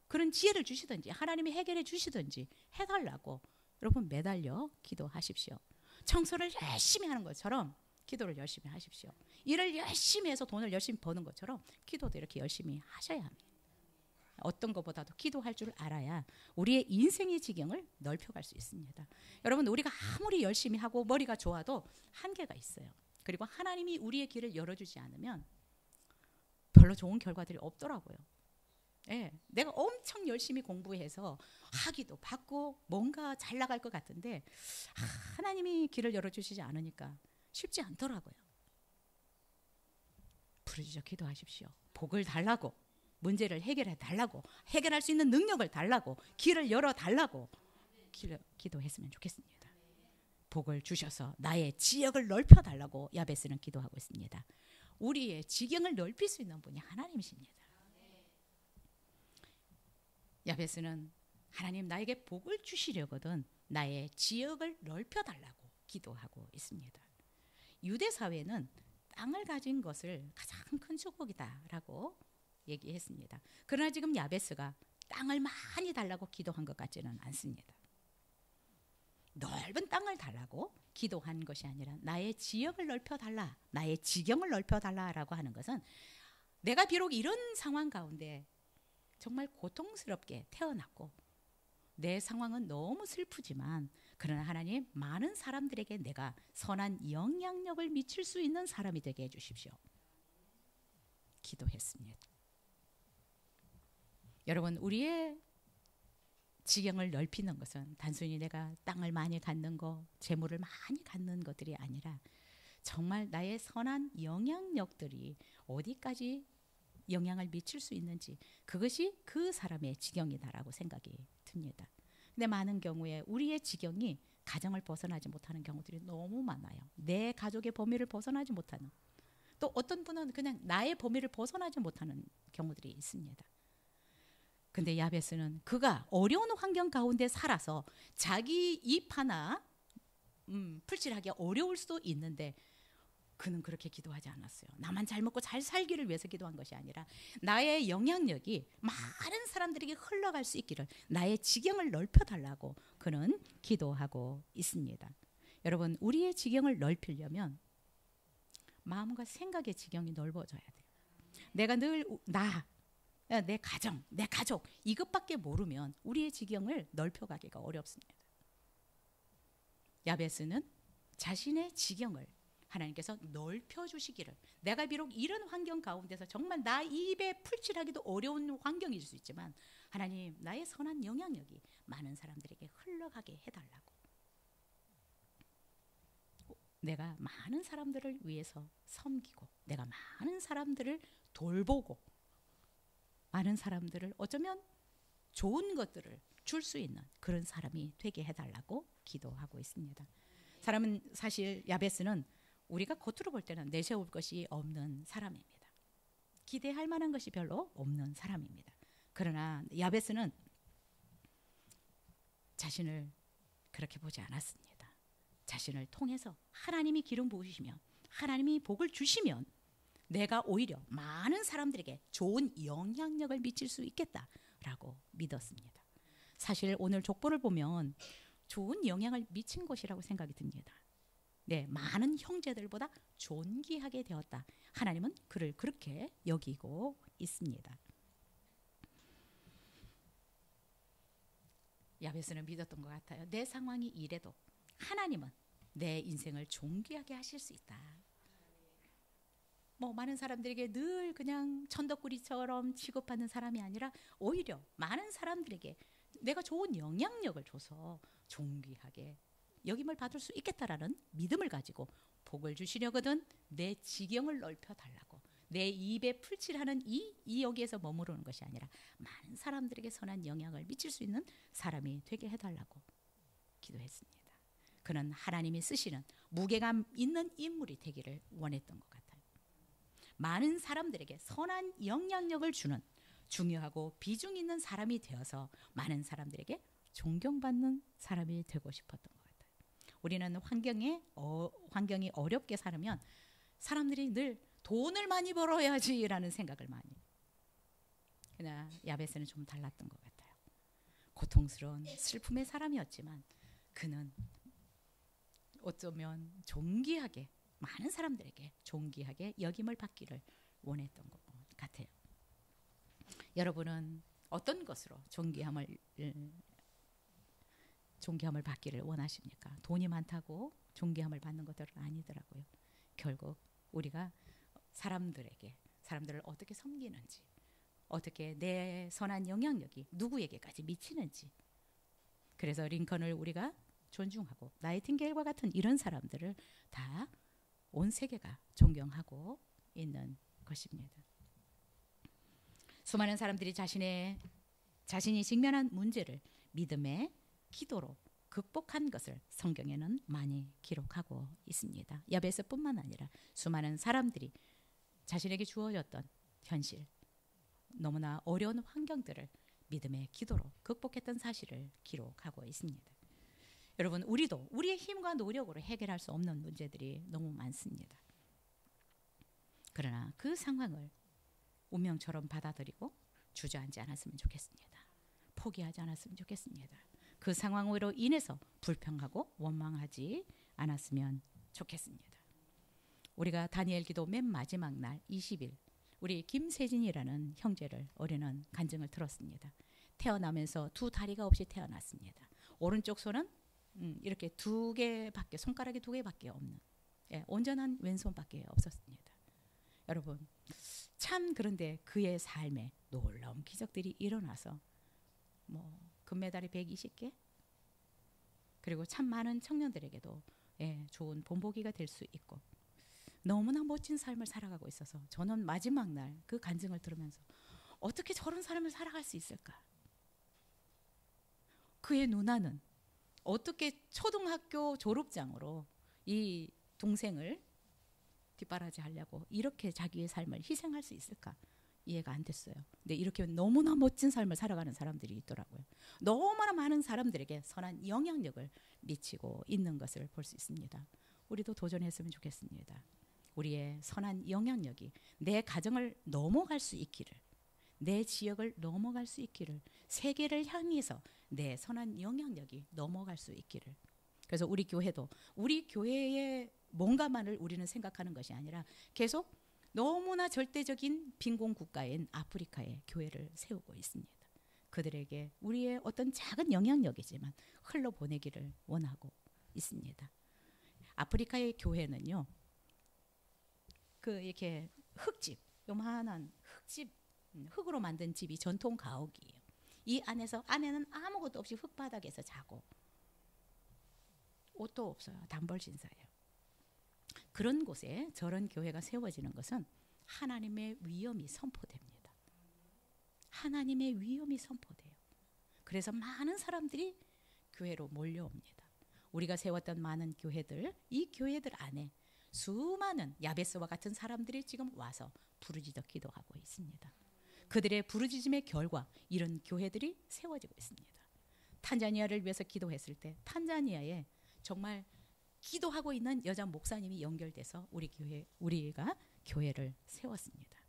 그런 지혜를 주시든지 하나님이 해결해 주시든지 해달라고 여러분 매달려 기도하십시오. 청소를 열심히 하는 것처럼 기도를 열심히 하십시오. 일을 열심히 해서 돈을 열심히 버는 것처럼 기도도 이렇게 열심히 하셔야 합니다. 어떤 것보다도 기도할 줄 알아야 우리의 인생의 지경을 넓혀갈 수 있습니다. 여러분 우리가 아무리 열심히 하고 머리가 좋아도 한계가 있어요. 그리고 하나님이 우리의 길을 열어주지 않으면 별로 좋은 결과들이 없더라고요. 내가 엄청 열심히 공부해서 학위도 받고 뭔가 잘 나갈 것 같은데 하나님이 길을 열어주시지 않으니까 쉽지 않더라고요. 부르짖어 기도하십시오. 복을 달라고, 문제를 해결해 달라고, 해결할 수 있는 능력을 달라고, 길을 열어 달라고 기도했으면 좋겠습니다. 복을 주셔서 나의 지역을 넓혀 달라고 야베스는 기도하고 있습니다. 우리의 지경을 넓힐 수 있는 분이 하나님이십니다. 야베스는 하나님 나에게 복을 주시려거든 나의 지역을 넓혀 달라고 기도하고 있습니다. 유대 사회는 땅을 가진 것을 가장 큰 축복이다라고 얘기했습니다. 그러나 지금 야베스가 땅을 많이 달라고 기도한 것 같지는 않습니다. 넓은 땅을 달라고 기도한 것이 아니라 나의 지역을 넓혀달라, 나의 지경을 넓혀달라라고 하는 것은 내가 비록 이런 상황 가운데 정말 고통스럽게 태어났고 내 상황은 너무 슬프지만 그러나 하나님 많은 사람들에게 내가 선한 영향력을 미칠 수 있는 사람이 되게 해주십시오. 기도했습니다. 여러분 우리의 지경을 넓히는 것은 단순히 내가 땅을 많이 갖는 것, 재물을 많이 갖는 것들이 아니라 정말 나의 선한 영향력들이 어디까지 영향을 미칠 수 있는지 그것이 그 사람의 지경이다라고 생각이 듭니다. 근데 많은 경우에 우리의 지경이 가정을 벗어나지 못하는 경우들이 너무 많아요. 내 가족의 범위를 벗어나지 못하는, 또 어떤 분은 그냥 나의 범위를 벗어나지 못하는 경우들이 있습니다. 근데 야베스는 그가 어려운 환경 가운데 살아서 자기 입 하나 풀칠하기 어려울 수도 있는데 그는 그렇게 기도하지 않았어요. 나만 잘 먹고 잘 살기를 위해서 기도한 것이 아니라 나의 영향력이 많은 사람들에게 흘러갈 수 있기를, 나의 지경을 넓혀달라고 그는 기도하고 있습니다. 여러분, 우리의 지경을 넓히려면 마음과 생각의 지경이 넓어져야 돼요. 내가 늘 내 가정, 내 가족 이것밖에 모르면 우리의 지경을 넓혀가기가 어렵습니다. 야베스는 자신의 지경을 하나님께서 넓혀주시기를, 내가 비록 이런 환경 가운데서 정말 나 입에 풀칠하기도 어려운 환경일 수 있지만 하나님, 나의 선한 영향력이 많은 사람들에게 흘러가게 해달라고, 내가 많은 사람들을 위해서 섬기고 내가 많은 사람들을 돌보고 많은 사람들을 어쩌면 좋은 것들을 줄 수 있는 그런 사람이 되게 해달라고 기도하고 있습니다. 사람은 사실 야베스는 우리가 겉으로 볼 때는 내세울 것이 없는 사람입니다. 기대할 만한 것이 별로 없는 사람입니다. 그러나 야베스는 자신을 그렇게 보지 않았습니다. 자신을 통해서 하나님이 기름 부으시면, 하나님이 복을 주시면 내가 오히려 많은 사람들에게 좋은 영향력을 미칠 수 있겠다라고 믿었습니다. 사실 오늘 족보를 보면 좋은 영향을 미친 것이라고 생각이 듭니다. 네, 많은 형제들보다 존귀하게 되었다. 하나님은 그를 그렇게 여기고 있습니다. 야베스는 믿었던 것 같아요. 내 상황이 이래도 하나님은 내 인생을 존귀하게 하실 수 있다. 많은 사람들에게 늘 그냥 천덕꾸리처럼 취급하는 사람이 아니라 오히려 많은 사람들에게 내가 좋은 영향력을 줘서 존귀하게 여김을 받을 수 있겠다라는 믿음을 가지고 복을 주시려거든 내 지경을 넓혀달라고, 내 입에 풀칠하는 이 여기에서 머무르는 것이 아니라 많은 사람들에게 선한 영향을 미칠 수 있는 사람이 되게 해달라고 기도했습니다. 그는 하나님이 쓰시는 무게감 있는 인물이 되기를 원했던 것 같아요. 많은 사람들에게 선한 영향력을 주는 중요하고 비중 있는 사람이 되어서 많은 사람들에게 존경받는 사람이 되고 싶었던 것 같아요. 우리는 환경이 어렵게 살면 사람들이 늘 돈을 많이 벌어야지라는 생각을 많이 해요. 그러나 야베스는 좀 달랐던 것 같아요. 고통스러운 슬픔의 사람이었지만 그는 어쩌면 존귀하게, 많은 사람들에게 존귀하게 여김을 받기를 원했던 것 같아요. 여러분은 어떤 것으로 존귀함을 받기를 원하십니까? 돈이 많다고 존귀함을 받는 것들은 아니더라고요. 결국 우리가 사람들을 어떻게 섬기는지, 어떻게 내 선한 영향력이 누구에게까지 미치는지, 그래서 링컨을 우리가 존중하고 나이팅게일과 같은 이런 사람들을 다 온 세계가 존경하고 있는 것입니다. 수많은 사람들이 자신이 직면한 문제를 믿음의 기도로 극복한 것을 성경에는 많이 기록하고 있습니다. 야베스뿐만 아니라 수많은 사람들이 자신에게 주어졌던 현실, 너무나 어려운 환경들을 믿음의 기도로 극복했던 사실을 기록하고 있습니다. 여러분, 우리도 우리의 힘과 노력으로 해결할 수 없는 문제들이 너무 많습니다. 그러나 그 상황을 운명처럼 받아들이고 주저앉지 않았으면 좋겠습니다. 포기하지 않았으면 좋겠습니다. 그 상황으로 인해서 불평하고 원망하지 않았으면 좋겠습니다. 우리가 다니엘 기도 맨 마지막 날 20일 우리 김세진이라는 형제를 어린은 간증을 들었습니다. 태어나면서 두 다리가 없이 태어났습니다. 오른쪽 손은 이렇게 손가락이 두 개밖에 없는, 온전한 왼손밖에 없었습니다. 여러분, 참 그런데 그의 삶에 놀라운 기적들이 일어나서 금메달이 120개, 그리고 참 많은 청년들에게도 좋은 본보기가 될 수 있고 너무나 멋진 삶을 살아가고 있어서 저는 마지막 날 그 간증을 들으면서 어떻게 저런 삶을 살아갈 수 있을까? 그의 누나는 어떻게 초등학교 졸업장으로 이 동생을 뒷바라지 하려고 이렇게 자기의 삶을 희생할 수 있을까? 이해가 안 됐어요. 근데 이렇게 너무나 멋진 삶을 살아가는 사람들이 있더라고요. 너무나 많은 사람들에게 선한 영향력을 미치고 있는 것을 볼 수 있습니다. 우리도 도전했으면 좋겠습니다. 우리의 선한 영향력이 내 가정을 넘어갈 수 있기를, 내 지역을 넘어갈 수 있기를, 세계를 향해서 내 선한 영향력이 넘어갈 수 있기를. 그래서 우리 교회도 우리 교회의 뭔가만을 우리는 생각하는 것이 아니라 계속 너무나 절대적인 빈곤 국가인 아프리카에 교회를 세우고 있습니다. 그들에게 우리의 어떤 작은 영향력이지만 흘러보내기를 원하고 있습니다. 아프리카의 교회는요, 그 이렇게 흙집, 요만한 흙집, 흙으로 만든 집이 전통 가옥이에요. 이 안에는 아무것도 없이 흙바닥에서 자고 옷도 없어요. 단벌 신사예요. 그런 곳에 저런 교회가 세워지는 것은 하나님의 위엄이 선포됩니다. 하나님의 위엄이 선포돼요. 그래서 많은 사람들이 교회로 몰려옵니다. 우리가 세웠던 많은 교회들, 이 교회들 안에 수많은 야베스와 같은 사람들이 지금 와서 부르짖어 기도하고 있습니다. 그들의 부르짖음의 결과 이런 교회들이 세워지고 있습니다. 탄자니아를 위해서 기도했을 때 탄자니아에 정말 기도하고 있는 여자 목사님이 연결돼서 우리가 교회를 세웠습니다.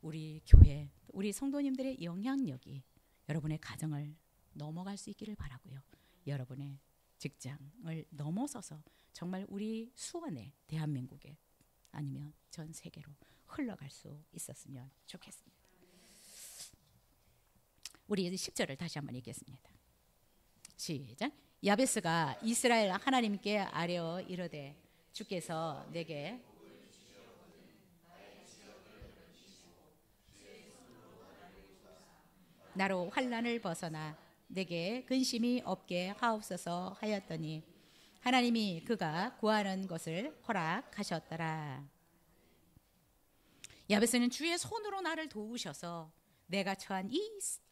우리 교회, 우리 성도님들의 영향력이 여러분의 가정을 넘어갈 수 있기를 바라고요. 여러분의 직장을 넘어서서 정말 우리 수원에, 대한민국에, 아니면 전 세계로 흘러갈 수 있었으면 좋겠습니다. 우리 10절을 다시 한번 읽겠습니다. 시작. 야베스가 이스라엘 하나님께 아뢰어 이르되 주께서 내게 나로 환난을 벗어나 내게 근심이 없게 하옵소서 하였더니 하나님이 그가 구하는 것을 허락하셨더라. 야베스는 주의 손으로 나를 도우셔서 내가 처한 이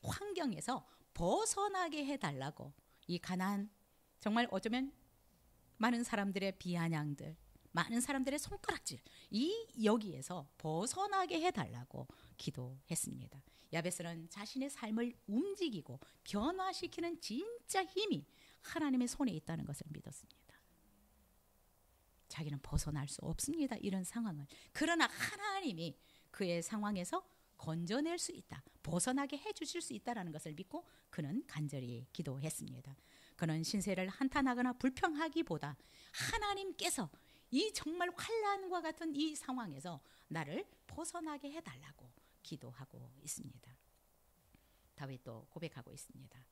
환경에서 벗어나게 해달라고, 이 가난, 정말 어쩌면 많은 사람들의 비아냥들, 많은 사람들의 손가락질, 이 여기에서 벗어나게 해달라고 기도했습니다. 야베스는 자신의 삶을 움직이고 변화시키는 진짜 힘이 하나님의 손에 있다는 것을 믿었습니다. 자기는 벗어날 수 없습니다. 이런 상황을. 그러나 하나님이 그의 상황에서 건져낼 수 있다, 벗어나게 해주실 수 있다는 것을 믿고 그는 간절히 기도했습니다. 그는 신세를 한탄하거나 불평하기보다 하나님께서 이 정말 환난과 같은 이 상황에서 나를 벗어나게 해달라고 기도하고 있습니다. 다윗도 고백하고 있습니다.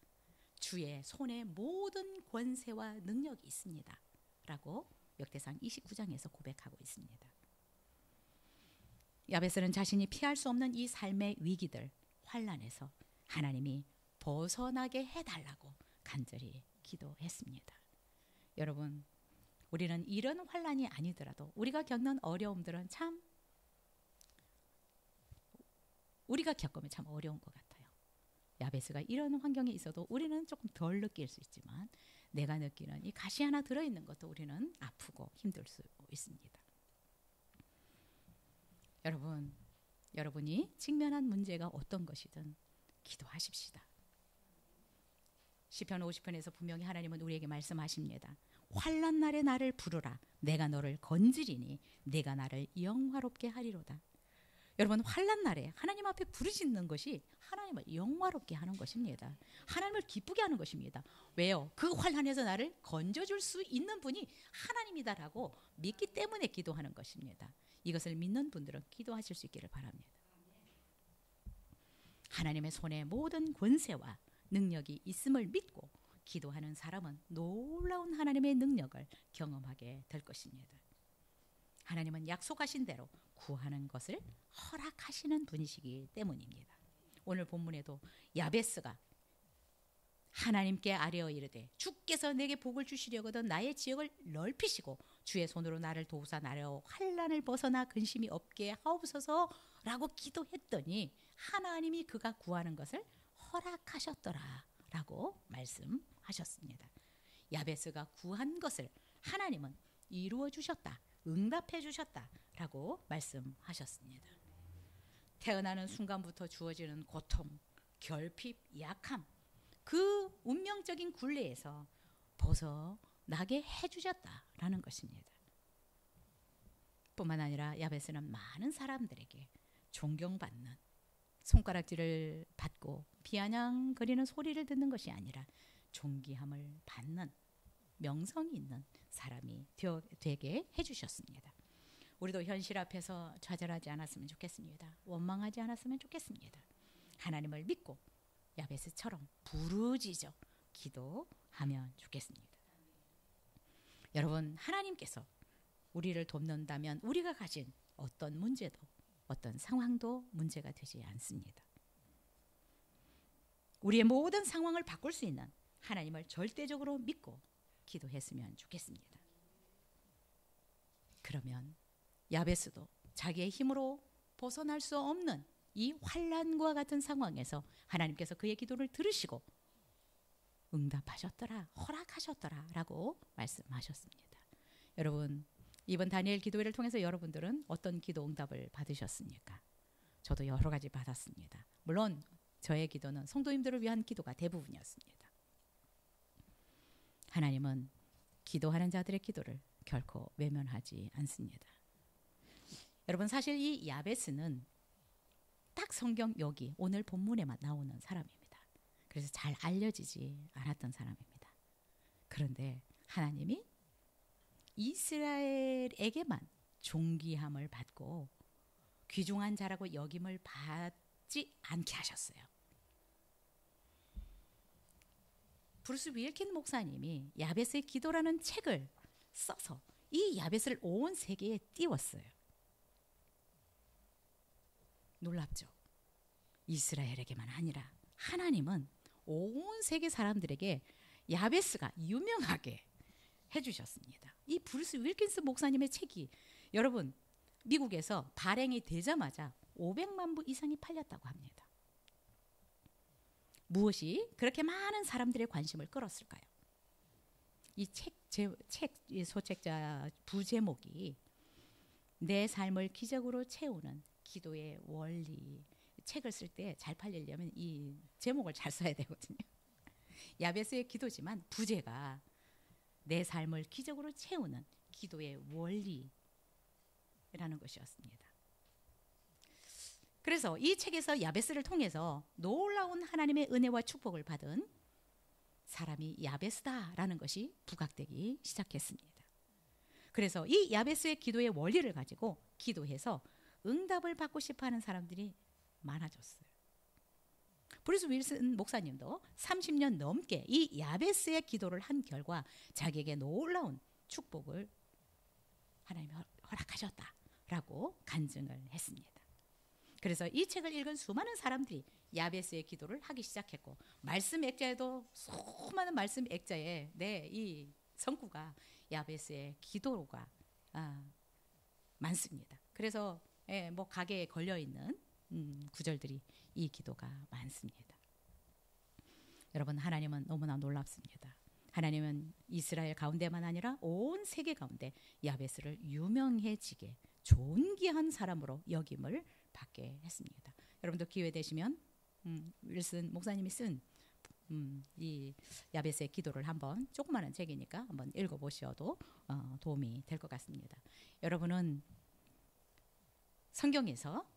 주의 손에 모든 권세와 능력이 있습니다 라고 역대상 29장에서 고백하고 있습니다. 야베스는 자신이 피할 수 없는 이 삶의 위기들, 환난에서 하나님이 벗어나게 해달라고 간절히 기도했습니다. 여러분, 우리는 이런 환난이 아니더라도 우리가 겪는 어려움들은 참 우리가 겪으면 참 어려운 것 같아요. 야베스가 이런 환경에 있어도 우리는 조금 덜 느낄 수 있지만 내가 느끼는 이 가시 하나 들어있는 것도 우리는 아프고 힘들 수 있습니다. 여러분이 직면한 문제가 어떤 것이든 기도하십시다. 시편 50편에서 분명히 하나님은 우리에게 말씀하십니다. 환난 날에 나를 부르라. 내가 너를 건지리니 내가 나를 영화롭게 하리로다. 여러분, 환난 날에 하나님 앞에 부르짖는 것이 하나님을 영화롭게 하는 것입니다. 하나님을 기쁘게 하는 것입니다. 왜요? 그 환난에서 나를 건져줄 수 있는 분이 하나님이다라고 믿기 때문에 기도하는 것입니다. 이것을 믿는 분들은 기도하실 수 있기를 바랍니다. 하나님의 손에 모든 권세와 능력이 있음을 믿고 기도하는 사람은 놀라운 하나님의 능력을 경험하게 될 것입니다. 하나님은 약속하신 대로 구하는 것을 허락하시는 분이시기 때문입니다. 오늘 본문에도 야베스가 하나님께 아뢰어 이르되 주께서 내게 복을 주시려거든 나의 지역을 넓히시고 주의 손으로 나를 도우사 나를 환난을 벗어나 근심이 없게 하옵소서라고 기도했더니 하나님이 그가 구하는 것을 허락하셨더라 라고 말씀하셨습니다. 야베스가 구한 것을 하나님은 이루어 주셨다, 응답해 주셨다 라고 말씀하셨습니다. 태어나는 순간부터 주어지는 고통, 결핍, 약함, 그 운명적인 굴레에서 벗어나게 해주셨다라는 것입니다. 뿐만 아니라 야베스는 많은 사람들에게 존경받는, 손가락질을 받고 비아냥거리는 소리를 듣는 것이 아니라 존귀함을 받는 명성이 있는 사람이 되게 해주셨습니다. 우리도 현실 앞에서 좌절하지 않았으면 좋겠습니다. 원망하지 않았으면 좋겠습니다. 하나님을 믿고 야베스처럼 부르짖어 기도하면 좋겠습니다. 여러분, 하나님께서 우리를 돕는다면 우리가 가진 어떤 문제도, 어떤 상황도 문제가 되지 않습니다. 우리의 모든 상황을 바꿀 수 있는 하나님을 절대적으로 믿고 기도했으면 좋겠습니다. 그러면 야베스도 자기의 힘으로 벗어날 수 없는 이 환난과 같은 상황에서 하나님께서 그의 기도를 들으시고 응답하셨더라, 허락하셨더라 라고 말씀하셨습니다. 여러분, 이번 다니엘 기도회를 통해서 여러분들은 어떤 기도 응답을 받으셨습니까? 저도 여러 가지 받았습니다. 물론 저의 기도는 성도님들을 위한 기도가 대부분이었습니다. 하나님은 기도하는 자들의 기도를 결코 외면하지 않습니다. 여러분, 사실 이 야베스는 딱 성경 여기 오늘 본문에만 나오는 사람입니다. 그래서 잘 알려지지 않았던 사람입니다. 그런데 하나님이 이스라엘에게만 존귀함을 받고 귀중한 자라고 여김을 받지 않게 하셨어요. 브루스 윌킨 목사님이 야베스의 기도라는 책을 써서 이 야베스를 온 세계에 띄웠어요. 놀랍죠? 이스라엘에게만 아니라 하나님은 온 세계 사람들에게 야베스가 유명하게 해주셨습니다. 이 브루스 윌킨스 목사님의 책이 여러분 미국에서 발행이 되자마자 500만 부 이상이 팔렸다고 합니다. 무엇이 그렇게 많은 사람들의 관심을 끌었을까요? 이 소책자 부제목이 내 삶을 기적으로 채우는 기도의 원리. 책을 쓸 때 잘 팔리려면 이 제목을 잘 써야 되거든요. 야베스의 기도지만 부제가 내 삶을 기적으로 채우는 기도의 원리라는 것이었습니다. 그래서 이 책에서 야베스를 통해서 놀라운 하나님의 은혜와 축복을 받은 사람이 야베스다라는 것이 부각되기 시작했습니다. 그래서 이 야베스의 기도의 원리를 가지고 기도해서 응답을 받고 싶어하는 사람들이 많아졌어요. 브루스 윌슨 목사님도 30년 넘게 이 야베스의 기도를 한 결과 자기에게 놀라운 축복을 하나님이 허락하셨다라고 간증을 했습니다. 그래서 이 책을 읽은 수많은 사람들이 야베스의 기도를 하기 시작했고 말씀 액자에도 수많은 말씀 액자에 이 성구가 야베스의 기도가 많습니다. 그래서 뭐 가게에 걸려 있는 구절들이 이 기도가 많습니다. 여러분, 하나님은 너무나 놀랍습니다. 하나님은 이스라엘 가운데만 아니라 온 세계 가운데 야베스를 유명해지게 존귀한 사람으로 여김을 받게 했습니다. 여러분도 기회 되시면 윌슨 목사님이 쓴 이 야베스의 기도를 한번, 조그마한 책이니까 한번 읽어보셔도 도움이 될 것 같습니다. 여러분은 성경에서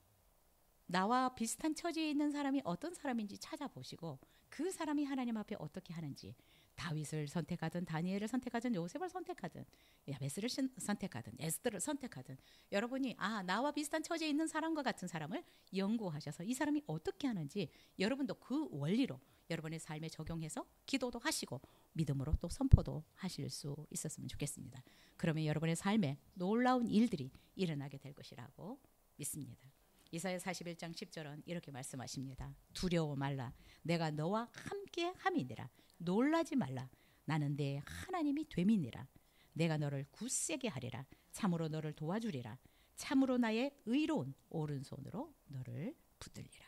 나와 비슷한 처지에 있는 사람이 어떤 사람인지 찾아보시고 그 사람이 하나님 앞에 어떻게 하는지, 다윗을 선택하든 다니엘을 선택하든 요셉을 선택하든 야베스를 선택하든 에스더를 선택하든 여러분이 나와 비슷한 처지에 있는 사람과 같은 사람을 연구하셔서 이 사람이 어떻게 하는지 여러분도 그 원리로 여러분의 삶에 적용해서 기도도 하시고 믿음으로 또 선포도 하실 수 있었으면 좋겠습니다. 그러면 여러분의 삶에 놀라운 일들이 일어나게 될 것이라고 믿습니다. 이사야 41장 10절은 이렇게 말씀하십니다. 두려워 말라. 내가 너와 함께 함이니라. 놀라지 말라. 나는 내 하나님이 됨이니라. 내가 너를 굳세게 하리라. 참으로 너를 도와주리라. 참으로 나의 의로운 오른손으로 너를 붙들리라.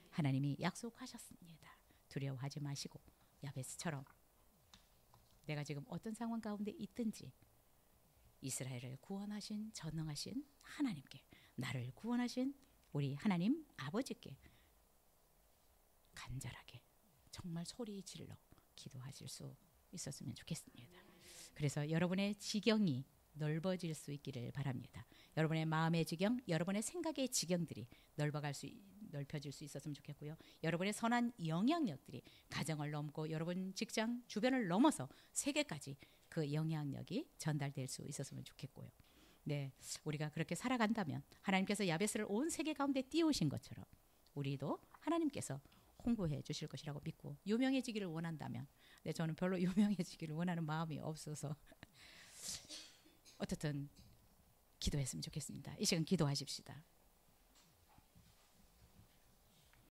하나님이 약속하셨습니다. 두려워하지 마시고 야베스처럼 내가 지금 어떤 상황 가운데 있든지 이스라엘을 구원하신 전능하신 하나님께, 나를 구원하신 우리 하나님 아버지께 간절하게 정말 소리 질러 기도하실 수 있었으면 좋겠습니다. 그래서 여러분의 지경이 넓어질 수 있기를 바랍니다. 여러분의 마음의 지경, 여러분의 생각의 지경들이 넓혀질 수 있었으면 좋겠고요. 여러분의 선한 영향력들이 가정을 넘고 여러분 직장 주변을 넘어서 세계까지 그 영향력이 전달될 수 있었으면 좋겠고요. 네, 우리가 그렇게 살아간다면 하나님께서 야베스를 온 세계 가운데 띄우신 것처럼 우리도 하나님께서 홍보해 주실 것이라고 믿고 유명해지기를 원한다면, 네, 저는 별로 유명해지기를 원하는 마음이 없어서 어떻든 기도했으면 좋겠습니다. 이 시간 기도하십시다.